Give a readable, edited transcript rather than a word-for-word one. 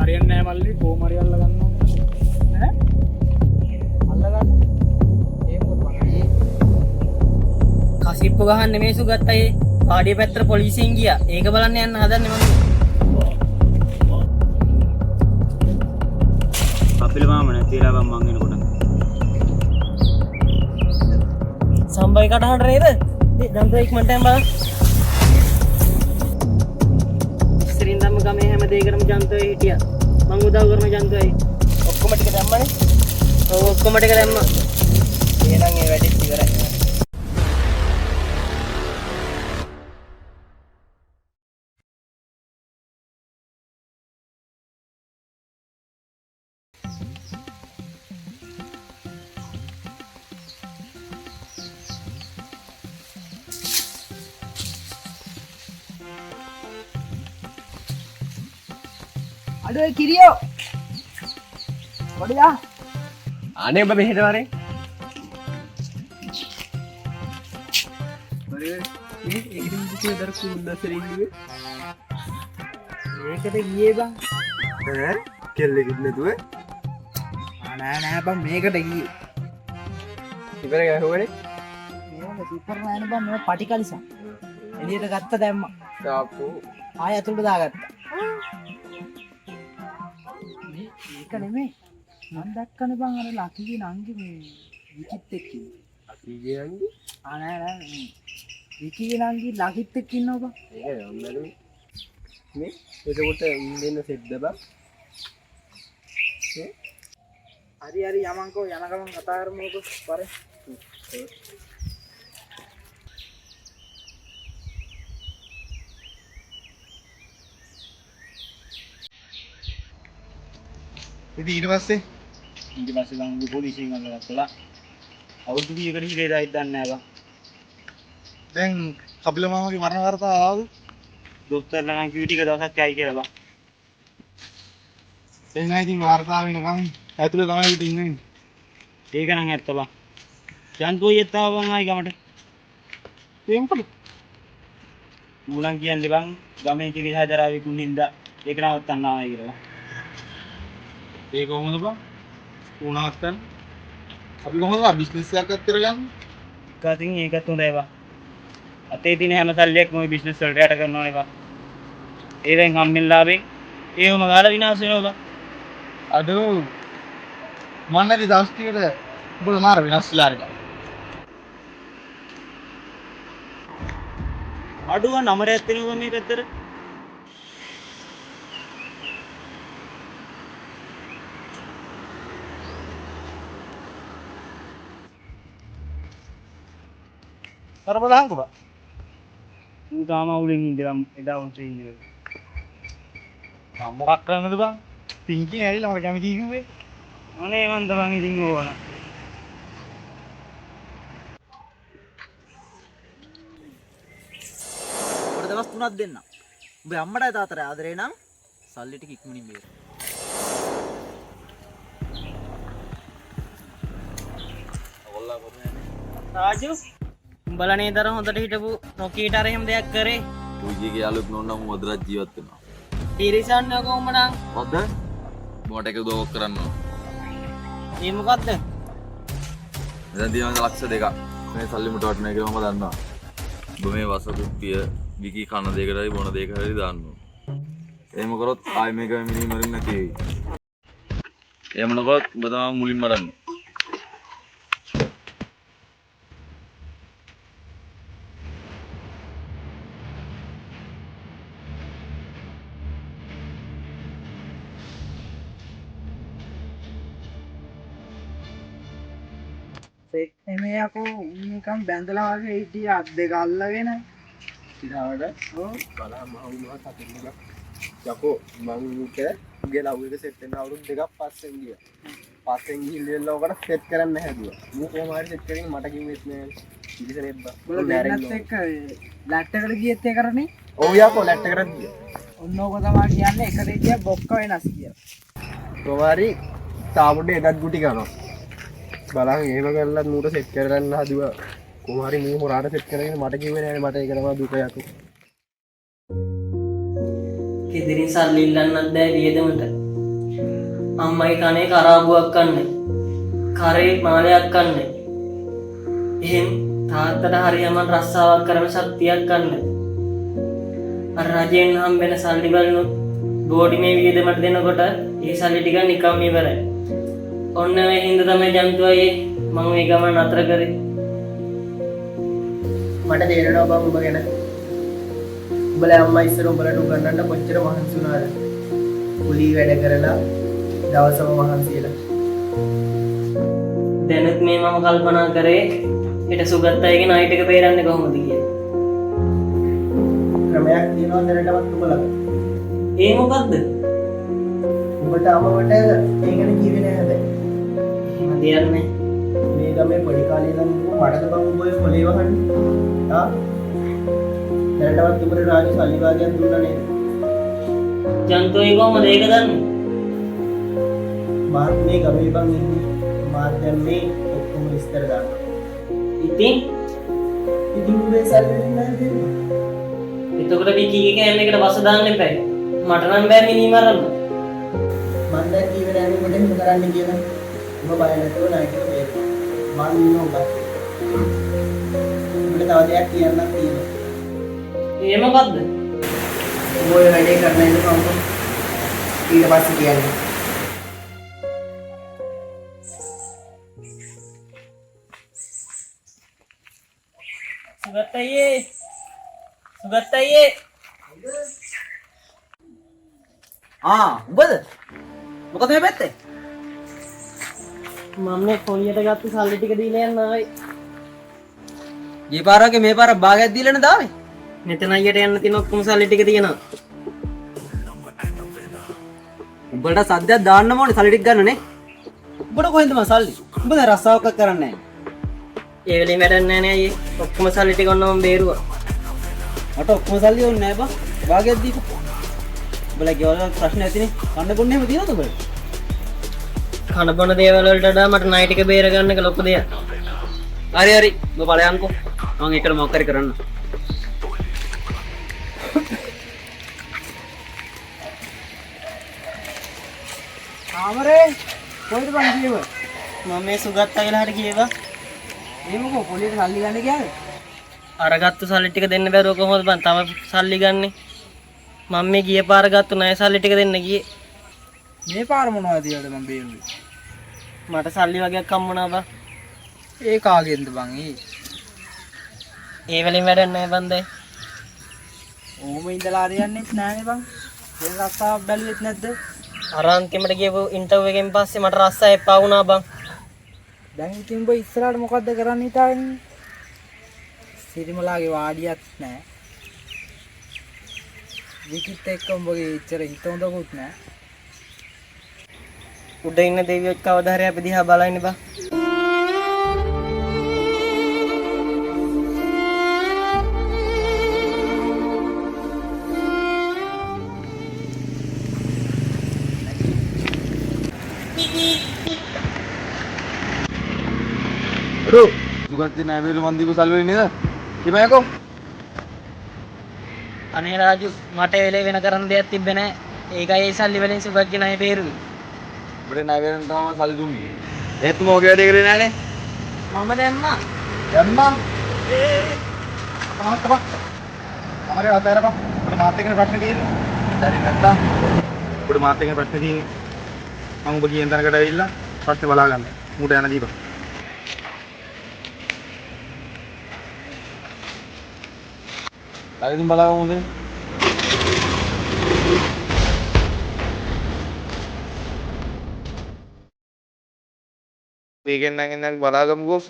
හරියන්නේ නැහැ මල්ලි කොහොම හරි අල්ල ගන්න ඕනේ ඈ අල්ල ගන්න ඒ මොකද මගේ කසිප්පු ගහන්න මේසු ගත්තයි පාඩිය පැත්තට පොලිසියෙන් ගියා ඒක බලන්න යන්න හදන්නේ මම අපිල මාම නැතිලා බම් මං එනකොට සම්බයි කටහඬ නේද ඒ දන්තෝ ඉක්මනට යන්න බලන්න ඉස්සරින්දම ගමේ හැම දෙයකටම ජන්තෝ හිටියා මං උදව් කරන ජන්තෝයි ඔක්කොම ටික දැම්මනේ ඔව් ඔක්කොම ටික දැම්මා එහෙනම් ඒ වැඩේ ඉවරයි අඩෝ කිරියෝ වඩියා අනේ ඔබ මෙහෙට වරේ ඒකට ගියේ බං කෙල්ලෙකුත් නැතුව නෑ බං මේකට ගියේ ඉවර ගැහුවනේ මේක සුපර් නෑ බං මම පටි කලිසා එළියට ගත්ත දැම්මා තාප්පු ආය ඇතුළට දාගත්තා ඒක නෙමෙයි මම දැක්කනේ බං අර ලකිගේ නංගි මේ විකිත් එක්ක ඉන්නේ අපි කියන්නේ නෑ විකිගේ නංගි ලකිත් එක්ක ඉන්නවා බං ඒක යන්නලු මේ එතකොට ඉන්න සෙද්ද බං හරි යමන්කෝ යන ගමන් කතා කරමුකෝ පරේ ඉතින් ඊට පස්සේ ගම් පොලිසියෙන් අල්ලගත්තා අවුරුදු කීයකට හිරේ දායිද දන්නේ නැහැ බං දැන් කපිල මාමගේ මරණ වර්තාව ආවද දොස්තරලා නම් කිව්ව ටික දවසක් යයි කියලා බං එන්නයි ඉතින් වර්තාව වෙනකම් ඇතුලේ තමයි ඉතින් ඉන්නේ ඒක නම් ඇත්ත බං ජන්තුයියත් ආව බං ආයි ගමට ඒ මොකද ඌලන් කියන්නේ බං ගමේ කිරි හදරාවේ කුණින්දා ඒක නවත්තන්න ආවයි කියලා ඒ කොහොමද බං උනාත්තන් අපි කොහොමද බිස්නස් එකක් කරගන්නේ කතින් ඒකත් හොඳයි බං අතේ තියෙන හැම සල්ලියක්ම ওই බිස්නස් වලට යට කරනවානේ බං ඒවෙන් හම්බෙන්ලාභෙන් ඒවම ගාලා විනාශ වෙනවා බං අඩෝ මම නැති දවස් ටිකට උඹලා මාර වෙනස් වෙලා ඉන්න අඩුව නමරයක් තියෙනවා මේ පැත්තට කරබලහං කොබ ඌ තාම අවුලෙන් ඉඳලා එදා උන්ට ඉන්නේ මොකක් කරන්නද බං පිංකින් ඇවිල්ලා මට කැමති කිව්වේ අනේ මන් තමන් ඉතින් ඕන ඔබට දවස් 3ක් දෙන්න. උඹේ අම්මටයි තාත්තටයි ආදරේ නම් සල්ලි ටික ඉක්මනින් බේර. රාජු උඹලනේ දර හොඳට හිටපු නොකීට අර එහෙම දෙයක් කරේ ඌජීගේ යාළුවෙක් නෝනම් මොදරත් ජීවත් වෙනවා. තිරිසන්න කොහොම නම් මොකද? මොකට එක උදව්වක් කරන්න ඕන. ඒ මොකද්ද දැන් තියෙනවා ලක්ෂ 2ක්. මේ සල්ලි මුට වටන එක මම දන්නවා. ඔබ මේ වසකුප්පිය විකි කන දෙකටයි බොන දෙකටයි දාන්න ඕන. එහෙම කරොත් ආයි මේක මිනිහ මරින්න නැති වෙයි. එහෙම නොකරොත් ඔබ තමයි මුලින්ම මරන්නේ. එමේ යකෝ නිකන් බැඳලා වගේ හිටිය අත් දෙක අල්ලගෙන ඉතාලට බලා මහුණුවත් අතින් එක යකෝ මං උගේ ලව් එක සෙට් වෙන අවුරුදු දෙකක් පස්සෙන් ගියා. පස්සෙන් ගිහිල්ලා ඔකට සෙට් කරන්න හැදුවා. මම කොහොම හරි සෙට් කරගෙන මට කිව්වෙත් නෑ. ඉතින් එබ්බා. ඔය දෙන්නත් එක්ක ලැට් එකට ගියෙත් ඒ කරන්නේ. ඔව් යකෝ ලැට් එකට ගියා. ඔන්න ඕක තමයි කියන්නේ එකට ගියා බොක්ක වෙනස් කියලා. කොහොම හරි තාමුඩේ එදත් ගුටි කරනවා. බලන් එහෙම කරලා මූට සෙට් කරගන්න හදුවා. කොහොම හරි මූ හොරාට සෙට් කරගෙන මට කිව්වේ නෑනේ මට ඒක තමයි දුක යකෝ. කෙදිරින් සල්ලි ඉල්ලන්නත් බෑ වියදමට අම්මයි කනේ කරාබුවක් කන්නේ. කරේ මාලයක් කන්නේ. එහෙන් තාත්තට හරියම රස්සාවක් කරන ශක්තියක් කන්නේ. අර රජෙන් හම්බෙන සල්ලි වලින් බෝඩි මේ වියදමට දෙනකොට ඒ සල්ලි ටික නිකම්ම ඉවරයි. ඔන්න ඒ හින්දා තමයි ජන්තු අයියේ මම මේ ගමන නතර කරේ. මට තේරෙනවා බං ඔබ ගැන. උඹලා අම්මා ඉස්සර උඹලට උගන්නන්න කොච්චර මහන්සි වුණාද? කුලී වැඩ කරලා දවසම මහන්සියලා. දැනුත් මේ මම කල්පනා කරේ ඊට සුගත් අයගේ නයිට් එක බේරන්නේ කොහොමද කියලා. ක්‍රමයක් තියෙනවා දැනටවත් උඹලා. ඒ මොකද්ද? උඹට අමවට ඒ ගැන කිව්වේ නෑ හැබැයි. එහෙම දෙයක් නෑ. මේ ගමේ පොඩි කාලේ ඉඳන් මටද බං උඹ ඔය කොලේ වහන්නේ? ආ? දැනටවත් උඹට රාජු සල්ලි වාගයක් දුන්නා නේද? ජන්තෝයි කොහමද ඒක දන්නේ? මාත් මේ ගමේ බං ඉන්නේ. මාත් දැන් මේ ඔක්කොම විස්තර දානවා. ඉතින් උඹේ සල්ලි නෑ දෙන්නේ. එතකොට විකීගේ කෑම එකට බස දාන්න එපා. මට නම් බෑ මිනී මරන්න. මම දැන් කීවේ නෑ නේ මොකද කරන්න කියලා. ඔබ බය නැතුව නයිට් එක බේර. මම ඉන්න උඹ. උඹට තව දෙයක් කියන්නත් තියෙනවා. ඒ මොකද්ද? ඔය වැඩේ කරන්න ඉන්නකම් ඊට පස්සේ කියන්නේ. සුගත් අයියේ උඹද? මොකද මේ පැත්තේ? මම මේ කොලියට ගත්ත සල්ලි ටික දීලා යන්න ආවේ. ගිය පාරගේ මේ පාර භාගයක් දීලා නේ දාවේ. මෙතන අයියට යන්න තියෙන ඔක්කොම සල්ලි ටික තියෙනවා. උඹට සද්දයක් දාන්න ඕනේ සල්ලි ටික ගන්න නේ. උඹට කොහෙන්ද මම සල්ලි? උඹ දැන් රස්සාවක් කරන්නේ නැහැ. ඒ වෙලෙම වැඩක් නැහැ නේ අයියේ. ඔක්කොම සල්ලි ටික ඔන්නම බේරුවා. මට ඔක්කොම සල්ලි ඕනේ නැහැ බා. භාගයක් දීපන්. උඹලා ගෙවල ප්‍රශ්න ඇතිනේ. කන්න බොන්න එහෙම තියනවද උඹලා? කන බොන දේවල් වලට වඩා මට නයිට් එක බේර ගන්න එක ලොකු දෙයක්. හරි උඹ බලයන්කෝ. මම එකට මොකක් හරි කරන්න. ආමරේ කොහෙද බං ගියව? මම මේ සුගත් අයලාට ගියේවා. ඒ මොකෝ පොලියට සල්ලි ගන්න ගියාද? අරගත්තු සල්ලි ටික දෙන්න බැරුව කොහොමද බං තව සල්ලි ගන්නෙ? මම මේ ගිය පාර ගත්තු ණය සල්ලි ටික දෙන්න ගියේ. මේ පාර මොනවද ඊළඟ මම බේරුවේ? මට සල්ලි වගේක් හම්බුණා බං. ඒ කාගෙන්ද බං ඒ? ඒ වෙලින් වැඩක් නැහැ බං දැන්. ඕම ඉඳලා හරියන්නේත් නෑනේ බං. වෙන රස්සාවක් බැලුවෙත් නැද්ද? අර අන්තිමට ගියපු ඉන්ටර්විව් එකෙන් පස්සේ මට රස්සා එපා වුණා බං. දැන් ඉතින් උඹ ඉස්සරහට මොකද්ද කරන්න හිතාගෙන ඉන්නේ? සිරිමලාගේ වාඩියක් නෑ. විකිත් එක්ක උඹගේ ඉච්චර හිත හොඳකුත් නෑ. උඩ ඉන්න දෙවියෝ කවදා හරි අපි දිහා බලන්නේ බං. Aduh, sugat din namin lumandi ko salwin nila. Gimana ko? අනේ රාජු මට ඒ වෙලේ වෙන කරන්න දෙයක් තිබ්බේ නැහැ. ඒකයි ඒ සල්ලි වලින් සුගත්ගේ ණය බේරුවේ. අපිට namin තමයි salli දුන්නේ. ඒත් මොකද වැඩේ කරේ නැහනේ. මම දැම්මා. යම්මා. තමක්. අමරේ අතෑරපන්. අපිට මාත් එක්කනේ ප්‍රශ්නේ තියෙන්නේ. දැන් නැත්තම් අපිට මාත් එක්කනේ ප්‍රශ්නේ තියෙන්නේ. මම ඔබ කියන තැනකට ඇවිල්ලා ප්‍රශ්නේ බලා ගන්න. මූට යන දීපන්. Lagi bala mo din. Weekend na bala mo